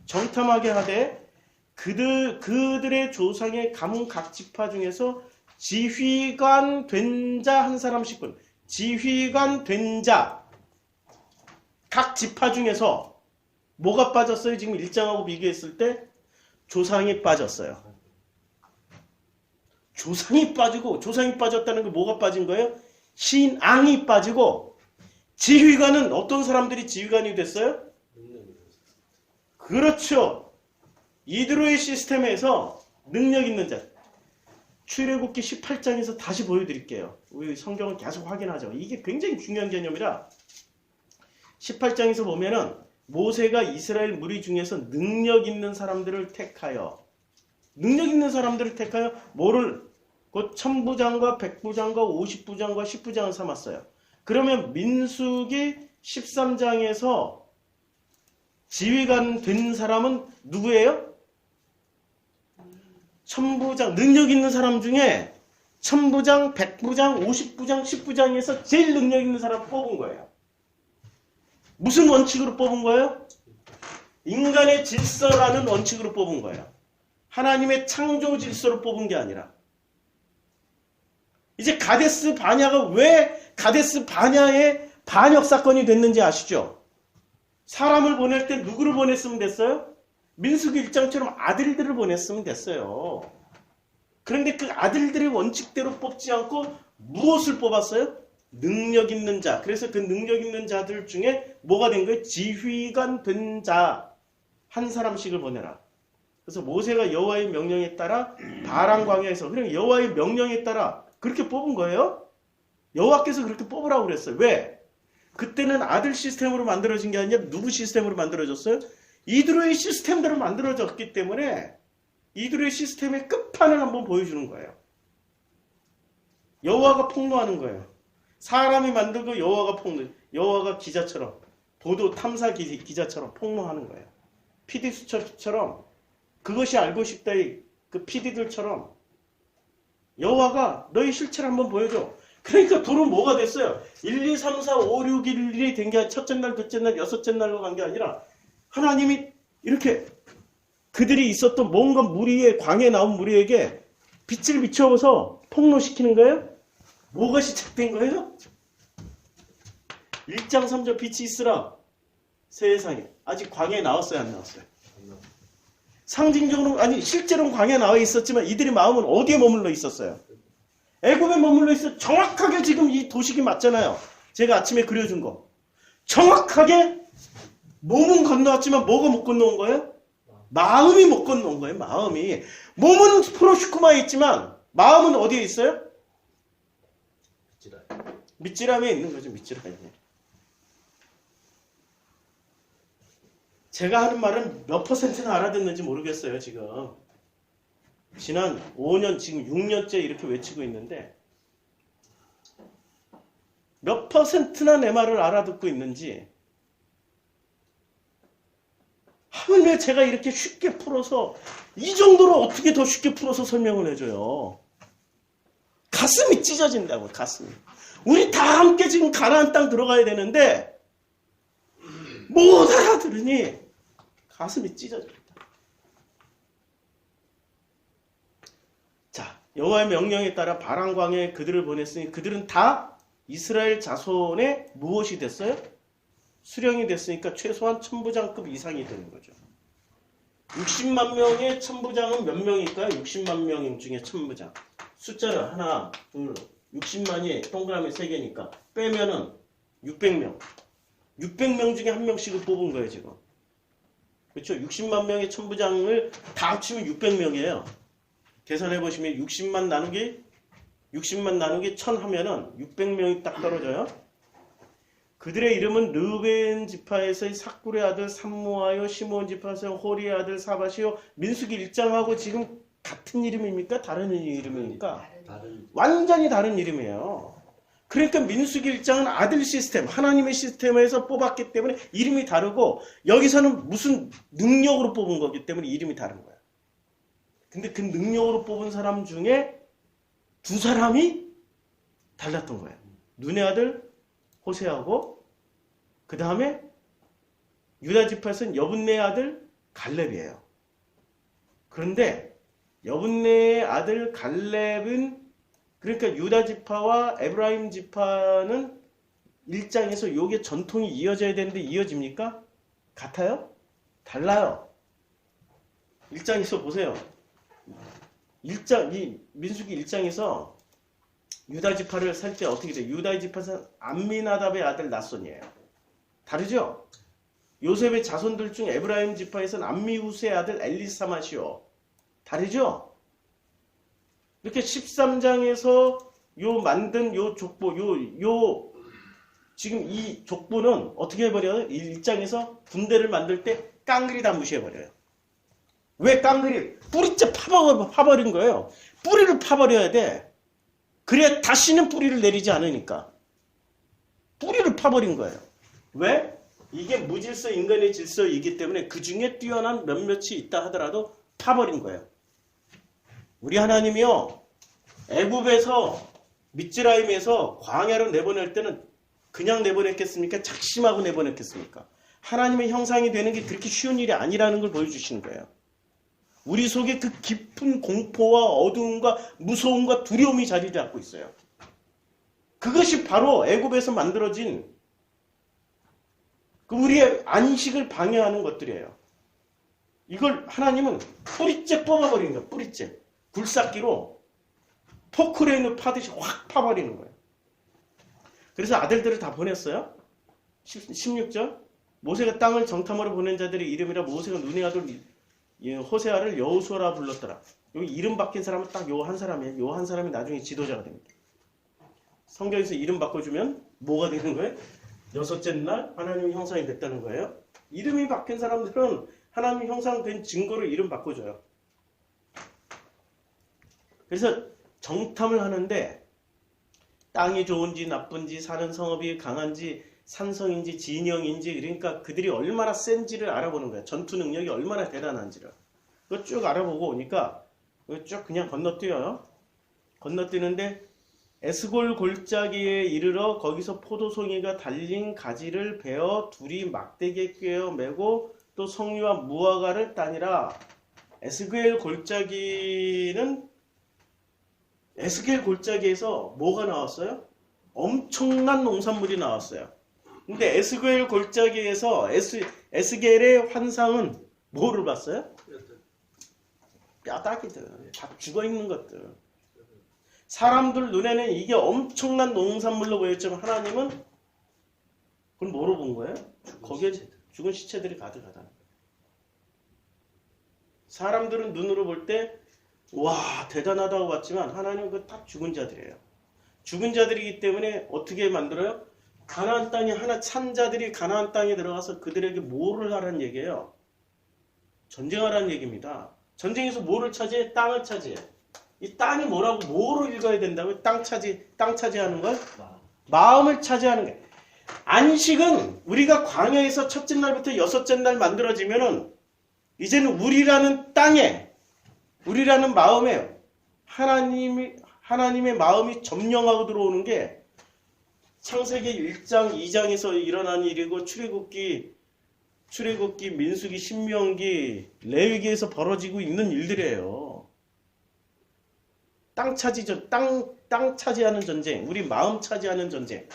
정탐하게 하되 그들의 조상의 가문 각 지파 중에서 지휘관 된 자 한 사람씩 분. 지휘관 된 자 각 지파 중에서 뭐가 빠졌어요? 지금 1장하고 비교했을 때 조상이 빠졌어요. 조상이 빠지고, 조상이 빠졌다는 게 뭐가 빠진 거예요? 신앙이 빠지고, 지휘관은 어떤 사람들이 지휘관이 됐어요? 그렇죠. 이드로의 시스템에서 능력 있는 자. 출애굽기 18장에서 다시 보여드릴게요. 우리 성경을 계속 확인하죠. 이게 굉장히 중요한 개념이라 18장에서 보면은 모세가 이스라엘 무리 중에서 능력 있는 사람들을 택하여 뭐를 곧 1000부장과 100부장과 50부장과 10부장을 삼았어요. 그러면 민수기 13장에서 지휘관 된 사람은 누구예요? 1000부장, 능력 있는 사람 중에 1000부장, 100부장, 50부장, 10부장에서 제일 능력 있는 사람을 뽑은 거예요. 무슨 원칙으로 뽑은 거예요? 인간의 질서라는 원칙으로 뽑은 거예요. 하나님의 창조 질서로 뽑은 게 아니라. 이제 가데스 바냐가 왜 가데스 바냐의 반역 사건이 됐는지 아시죠? 사람을 보낼 때 누구를 보냈으면 됐어요? 민수기 1장처럼 아들들을 보냈으면 됐어요. 그런데 그 아들들의 원칙대로 뽑지 않고 무엇을 뽑았어요? 능력 있는 자. 그래서 그 능력 있는 자들 중에 뭐가 된 거예요? 지휘관 된 자 한 사람씩을 보내라. 그래서 모세가 여호와의 명령에 따라 바란 광야에서, 그냥 여호와의 명령에 따라 그렇게 뽑은 거예요. 여호와께서 그렇게 뽑으라고 그랬어요. 왜? 그때는 아들 시스템으로 만들어진 게 아니라 누구 시스템으로 만들어졌어요? 이드로의 시스템대로 만들어졌기 때문에 이드로의 시스템의 끝판을 한번 보여주는 거예요. 여호와가 폭로하는 거예요. 사람이 만들고 여호와가 기자처럼, 보도 탐사 기자처럼 폭로하는 거예요. PD 수첩처럼 그것이 알고 싶다의 그 PD들처럼 여호와가 너희 실체를 한번 보여줘. 그러니까 둘은 뭐가 됐어요? 1, 2, 3, 4, 5, 6, 1, 1이 된 게 첫째 날, 둘째 날, 여섯째 날로 간 게 아니라 하나님이 이렇게 그들이 있었던 뭔가 무리에 광에 나온 무리에게 빛을 비춰서 폭로시키는 거예요? 뭐가 시작된 거예요? 1장 3절 빛이 있으라 세상에. 아직 광에 나왔어요, 안 나왔어요? 상징적으로 아니 실제로는 광에 나와 있었지만 이들의 마음은 어디에 머물러 있었어요? 애굽에 머물러 있어. 정확하게 지금 이 도식이 맞잖아요. 제가 아침에 그려준 거. 정확하게 몸은 건너왔지만 뭐가 못 건너온 거예요? 마음이 못 건너온 거예요. 마음이. 몸은 프로슈크마에 있지만 마음은 어디에 있어요? 밑지람에 있는 거죠. 밑지람에. 제가 하는 말은 몇 퍼센트나 알아듣는지 모르겠어요. 지금. 지난 5년, 지금 6년째 이렇게 외치고 있는데 몇 퍼센트나 내 말을 알아듣고 있는지 하물며 제가 이렇게 쉽게 풀어서 이 정도로 어떻게 더 쉽게 풀어서 설명을 해줘요. 가슴이 찢어진다고. 가슴이. 우리 다 함께 지금 가나안 땅 들어가야 되는데 못 알아들으니 가슴이 찢어집니다. 자, 여호와의 명령에 따라 바람광야에 그들을 보냈으니 그들은 다 이스라엘 자손의 무엇이 됐어요? 수령이 됐으니까 최소한 천부장급 이상이 되는 거죠. 60만 명의 천부장은 몇 명일까요? 60만 명 중에 천부장. 숫자를 하나, 둘, 60만이 동그라미 3개니까 빼면은 600명. 600명 중에 한 명씩을 뽑은 거예요, 지금. 그렇죠? 60만 명의 천부장을 다 합치면 600명이에요. 계산해 보시면 60만 나누기 1000 하면은 600명이 딱 떨어져요. 그들의 이름은 르우벤 지파에서의 삭굴의 아들 삼무아요, 시몬 지파에서 호리의 아들 사바시요. 민수기 1장하고 지금 같은 이름입니까? 다른 이름입니까? 완전히 다른 이름이에요. 그러니까 민수기 1장은 아들 시스템, 하나님의 시스템에서 뽑았기 때문에 이름이 다르고 여기서는 무슨 능력으로 뽑은 거기 때문에 이름이 다른 거예요. 근데 그 능력으로 뽑은 사람 중에 두 사람이 달랐던 거예요. 눈의 아들 호세아고 그 다음에 유다 지파에서는 여분네의 아들 갈렙이에요. 그런데 여분네의 아들 갈렙은 그러니까 유다 지파와 에브라임 지파는 1장에서 요게 전통이 이어져야 되는데 이어집니까? 같아요? 달라요. 1장에서 보세요. 이 민수기 1장에서 유다 지파를 살 때 어떻게 돼요? 유다 지파는 암미나답의 아들 나손이에요. 다르죠? 요셉의 자손들 중 에브라임 지파에서는 암미우스의 아들 엘리사마시오. 다르죠? 이렇게 13장에서 요 만든 요 족보, 지금 이 족보는 어떻게 해버려요? 1장에서 군대를 만들 때 깡그리 다 무시해버려요. 왜 깡그리? 뿌리째 파버린 거예요. 뿌리를 파버려야 돼. 그래야 다시는 뿌리를 내리지 않으니까. 뿌리를 파버린 거예요. 왜? 이게 무질서 인간의 질서이기 때문에 그 중에 뛰어난 몇몇이 있다 하더라도 파버린 거예요. 우리 하나님이요. 애굽에서 미즈라임에서 광야로 내보낼 때는 그냥 내보냈겠습니까? 작심하고 내보냈겠습니까? 하나님의 형상이 되는 게 그렇게 쉬운 일이 아니라는 걸 보여주시는 거예요. 우리 속에 그 깊은 공포와 어두움과 무서움과 두려움이 자리 잡고 있어요. 그것이 바로 애굽에서 만들어진 그 우리의 안식을 방해하는 것들이에요. 이걸 하나님은 뿌리째 뽑아버리는 거예요. 뿌리째. 굴삭기로 포크레인을 파듯이 확 파버리는 거예요. 그래서 아들들을 다 보냈어요. 16절. 모세가 땅을 정탐하러 보낸 자들의 이름이라 모세가 눈의 아들 호세아를 여호수아라 불렀더라. 여기 이름 바뀐 사람은 딱 요 한 사람이에요. 요 한 사람이 나중에 지도자가 됩니다. 성경에서 이름 바꿔주면 뭐가 되는 거예요? 여섯째 날 하나님의 형상이 됐다는 거예요. 이름이 바뀐 사람들은 하나님의 형상 된 증거로 이름 바꿔줘요. 그래서 정탐을 하는데 땅이 좋은지 나쁜지 사는 성읍이 강한지 산성인지 진영인지 그러니까 그들이 얼마나 센지를 알아보는 거야. 전투 능력이 얼마나 대단한지를. 그거 쭉 알아보고 오니까 그거 쭉 그냥 건너뛰어요. 건너뛰는데 에스골 골짜기에 이르러 거기서 포도송이가 달린 가지를 베어 둘이 막대기에 꿰어 매고 또 성류와 무화과를 따니라. 에스겔 골짜기에서 뭐가 나왔어요? 엄청난 농산물이 나왔어요. 근데 에스겔 골짜기에서 에스겔의 환상은 뭐를 봤어요? 뼈다귀들, 다 죽어있는 것들. 사람들 눈에는 이게 엄청난 농산물로 보였지만 하나님은 그걸 뭐로 본 거예요? 거기에 죽은 시체들이 가득하다는 거예요. 사람들은 눈으로 볼 때 와 대단하다고 봤지만 하나님은 그거 다 죽은 자들이에요. 죽은 자들이기 때문에 어떻게 만들어요? 가나안 땅에 하나 찬 자들이 가나안 땅에 들어가서 그들에게 뭐를 하라는 얘기예요? 전쟁하라는 얘기입니다. 전쟁에서 뭐를 차지해? 땅을 차지해. 이 땅이 뭐라고 뭐로 읽어야 된다고요? 땅 차지하는 걸? 마음을 차지하는 거예요. 안식은 우리가 광야에서 첫째 날부터 여섯째 날 만들어지면은 이제는 우리라는 땅에 우리라는 마음에 하나님의 마음이 점령하고 들어오는 게 창세기 1장, 2장에서 일어난 일이고 출애굽기, 민수기, 신명기, 레위기에서 벌어지고 있는 일들이에요. 땅 차지하는 전쟁, 우리 마음 차지하는 전쟁.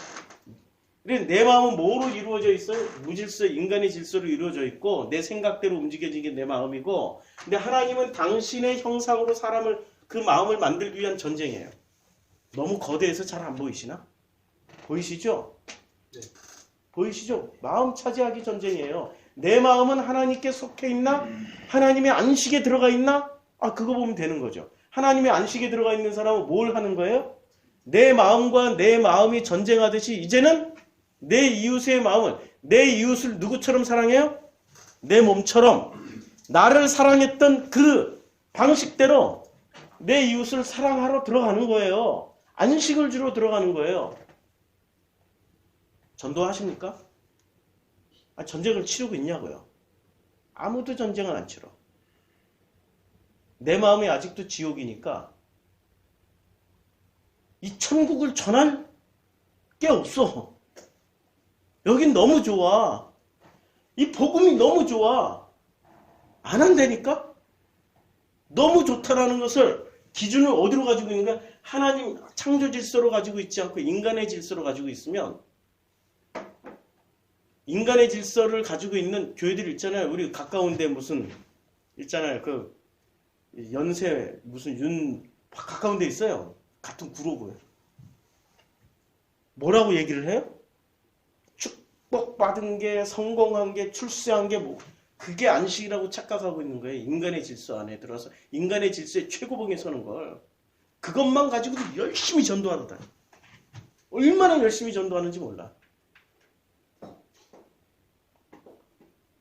내 마음은 뭐로 이루어져 있어요? 무질서, 인간의 질서로 이루어져 있고 내 생각대로 움직여지는 게 내 마음이고 근데 하나님은 당신의 형상으로 사람을 그 마음을 만들기 위한 전쟁이에요. 너무 거대해서 잘 안 보이시나? 보이시죠? 네. 보이시죠? 마음 차지하기 전쟁이에요. 내 마음은 하나님께 속해 있나? 하나님의 안식에 들어가 있나? 그거 보면 되는 거죠. 하나님의 안식에 들어가 있는 사람은 뭘 하는 거예요? 내 마음과 내 마음이 전쟁하듯이 이제는 내 이웃의 마음을, 내 이웃을 누구처럼 사랑해요? 내 몸처럼. 나를 사랑했던 그 방식대로 내 이웃을 사랑하러 들어가는 거예요. 안식을 주러 들어가는 거예요. 전도하십니까? 전쟁을 치르고 있냐고요. 아무도 전쟁을 안 치러. 내 마음이 아직도 지옥이니까 이 천국을 전할 게 없어. 여긴 너무 좋아. 이 복음이 너무 좋아. 안 한다니까? 너무 좋다라는 것을 기준을 어디로 가지고 있는가? 하나님 창조 질서로 가지고 있지 않고 인간의 질서로 가지고 있으면 인간의 질서를 가지고 있는 교회들 있잖아요. 우리 가까운데 무슨 있잖아요. 그 연세 무슨 가까운 데 있어요. 같은 구로고요. 뭐라고 얘기를 해요? 축복받은 게, 성공한 게, 출세한 게 그게 안식이라고 착각하고 있는 거예요. 인간의 질서 안에 들어서 인간의 질서의 최고봉에 서는 걸. 그것만 가지고도 열심히 전도하러 다녀. 얼마나 열심히 전도하는지 몰라.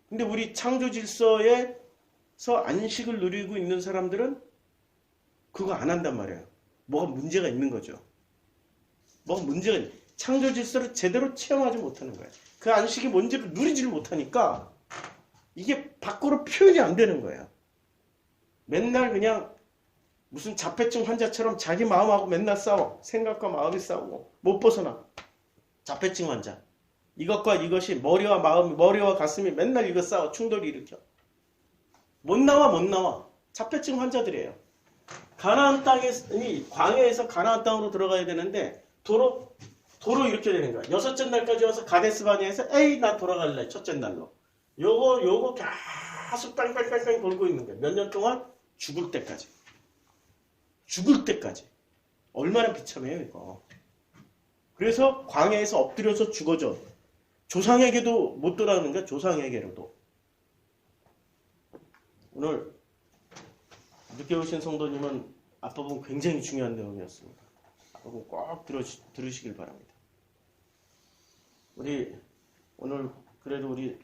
근데 우리 창조 질서에서 안식을 누리고 있는 사람들은 그거 안 한단 말이에요. 뭐가 문제가 있는 거죠. 뭐가 문제가 있는 창조 질서를 제대로 체험하지 못하는 거예요. 그 안식이 뭔지를 누리지를 못하니까 이게 밖으로 표현이 안 되는 거예요. 맨날 그냥 무슨 자폐증 환자처럼 자기 마음하고 맨날 싸워. 생각과 마음이 싸우고 못 벗어나. 자폐증 환자. 이것과 이것이 머리와 마음, 머리와 가슴이 맨날 이거 싸워. 충돌을 일으켜. 못 나와. 자폐증 환자들이에요. 가나안 땅에, 광야에서 가나안 땅으로 들어가야 되는데 도로 이렇게 되는 거야. 여섯째 날까지 와서 가데스바니아에서 나 돌아갈래. 첫째 날로. 요거 계속 빵빵빵빵 돌고 있는 거야. 몇 년 동안? 죽을 때까지. 얼마나 비참해요, 이거. 그래서 광야에서 엎드려서 죽어져. 조상에게도 못 돌아가는 거야, 조상에게로도. 오늘 늦게 오신 성도님은 앞부분 굉장히 중요한 내용이었습니다. 앞부분 꼭 들으시길 바랍니다. 오늘 그래도 우리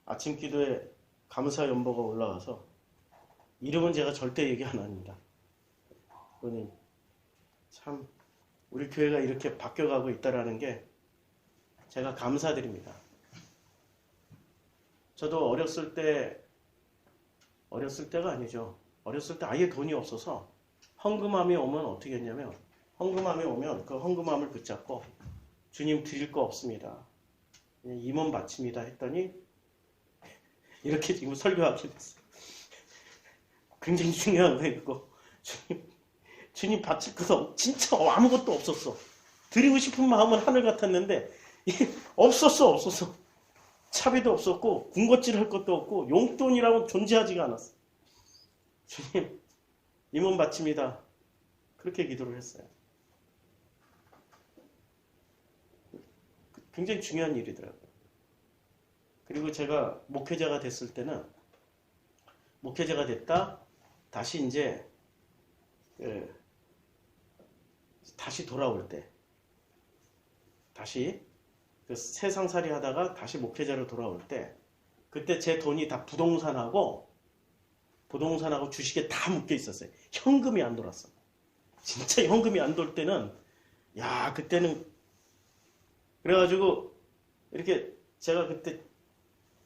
아침 기도에 감사 연보가 올라와서 이름은 제가 절대 얘기 안 합니다. 참 우리 교회가 이렇게 바뀌어가고 있다라는 게 제가 감사드립니다. 저도 어렸을 때가 아니죠. 어렸을 때 아예 돈이 없어서 헌금함이 오면 어떻게 했냐면, 헌금함이 오면 그 헌금함을 붙잡고 주님 드릴 거 없습니다. 그냥 임원 바칩니다 했더니 이렇게 지금 설교하게 됐어요. 굉장히 중요한 거예요. 주님 바칠 거 진짜 아무것도 없었어. 드리고 싶은 마음은 하늘 같았는데 없었어. 차비도 없었고 군것질 할 것도 없고 용돈이라고 존재하지가 않았어. 주님 임원 바칩니다. 그렇게 기도를 했어요. 굉장히 중요한 일이더라고요. 그리고 제가 목회자가 됐을 때는, 목회자가 됐다 다시 이제 다시 돌아올 때, 다시 그 세상살이 하다가 다시 목회자로 돌아올 때, 그때 제 돈이 다 부동산하고 주식에 다 묶여 있었어요. 현금이 안 돌았어. 진짜 현금이 안 돌 때는, 야, 그때는, 그래가지고, 이렇게 제가 그때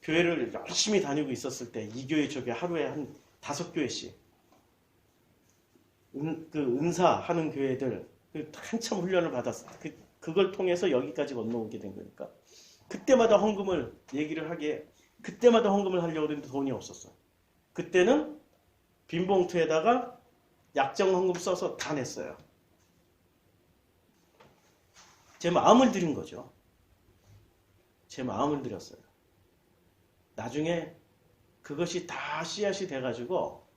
교회를 열심히 다니고 있었을 때, 이 교회 저기 하루에 한 5교회씩, 그 은사하는 교회들, 한참 훈련을 받았어요. 그걸 통해서 여기까지 건너오게 된 거니까. 그때마다 헌금을 얘기를 하기에, 그때마다 헌금을 하려고 했는데 돈이 없었어요. 그때는 빈봉투에다가 약정 헌금 써서 다 냈어요. 제 마음을 드린 거죠. 제 마음을 드렸어요. 나중에 그것이 다 씨앗이 돼가지고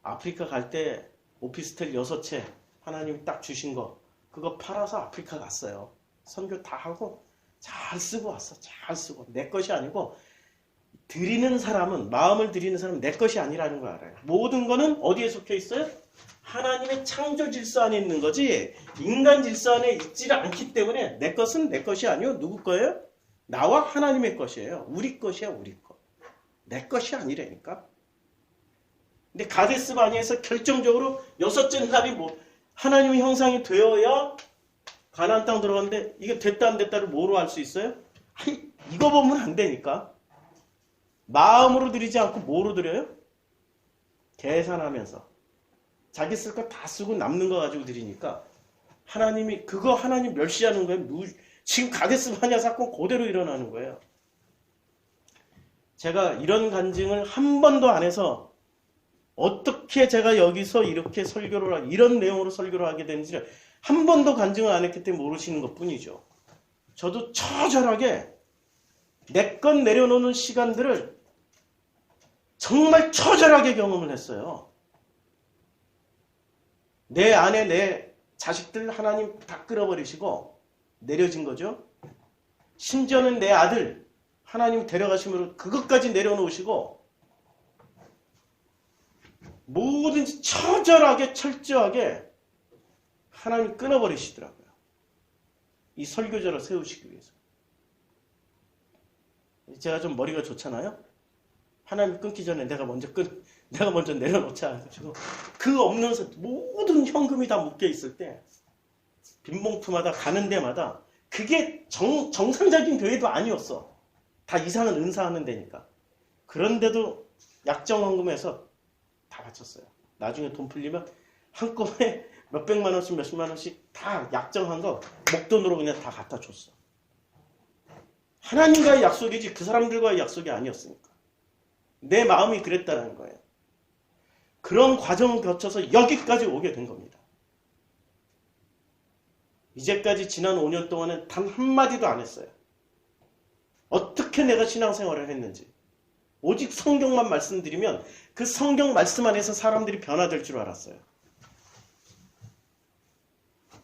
아프리카 갈 때 오피스텔 6채 하나님이 딱 주신 거, 그거 팔아서 아프리카 갔어요. 선교 다 하고 잘 쓰고 왔어. 잘 쓰고. 내 것이 아니고, 드리는 사람은, 마음을 드리는 사람은 내 것이 아니라는 걸 알아요. 모든 거는 어디에 속해 있어요? 하나님의 창조 질서 안에 있는 거지 인간 질서 안에 있지를 않기 때문에 내 것은 내 것이 아니요. 누구 거예요? 나와 하나님의 것이에요. 우리 것이야, 우리 것. 내 것이 아니라니까. 근데 가데스 바니에서 결정적으로 6째 날이 하나님의 형상이 되어야 가나안 땅 들어갔는데, 이게 됐다 안 됐다를 뭐로 알 수 있어요? 아니, 이거 보면 안 되니까. 마음으로 드리지 않고 뭐로 드려요? 계산하면서. 자기 쓸 거 다 쓰고 남는 거 가지고 드리니까 하나님이, 그거 하나님 멸시하는 거예요. 지금 가데스 바냐 사건 그대로 일어나는 거예요. 제가 이런 간증을 한 번도 안 해서 어떻게 제가 여기서 이렇게 이런 내용으로 설교를 하게 되는지를 한 번도 간증을 안 했기 때문에 모르시는 것 뿐이죠. 저도 처절하게 내 것 내려놓는 시간들을 정말 처절하게 경험을 했어요. 내 안에 내 자식들 하나님 다 끌어버리시고 내려진 거죠. 심지어는 내 아들 하나님 데려가심으로 그것까지 내려놓으시고, 뭐든지 처절하게 철저하게 하나님 끊어버리시더라고요. 이 설교자를 세우시기 위해서. 제가 좀 머리가 좋잖아요. 하나님 끊기 전에 내가 먼저 내려놓자 해가지고, 그 없는 모든 현금이 다 묶여 있을 때, 빈봉투마다 가는 데마다, 그게 정상적인 교회도 아니었어. 다 이상한 은사하는 데니까. 그런데도 약정 헌금해서 다 바쳤어요. 나중에 돈 풀리면 한꺼번에 몇백만 원씩 몇십만 원씩 다 약정한 거 목돈으로 그냥 다 갖다 줬어. 하나님과의 약속이지 그 사람들과의 약속이 아니었으니까. 내 마음이 그랬다는 거예요. 그런 과정을 거쳐서 여기까지 오게 된 겁니다. 이제까지 지난 5년 동안은 단 한마디도 안 했어요. 어떻게 내가 신앙생활을 했는지. 오직 성경만 말씀드리면 그 성경 말씀 안에서 사람들이 변화될 줄 알았어요.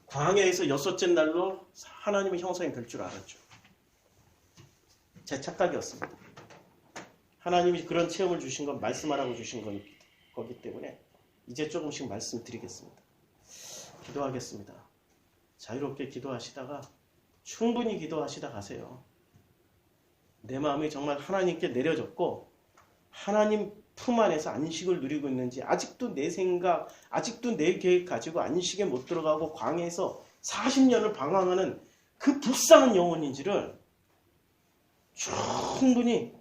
광야에서 6째 날로 하나님의 형상이 될 줄 알았죠. 제 착각이었습니다. 하나님이 그런 체험을 주신 건 말씀하라고 주신 거기 때문에 이제 조금씩 말씀드리겠습니다. 기도하겠습니다. 자유롭게 기도하시다가 충분히 기도하시다 가세요. 내 마음이 정말 하나님께 내려졌고 하나님 품 안에서 안식을 누리고 있는지, 아직도 내 생각, 아직도 내 계획 가지고 안식에 못 들어가고 광야에서 40년을 방황하는 그 불쌍한 영혼인지를 충분히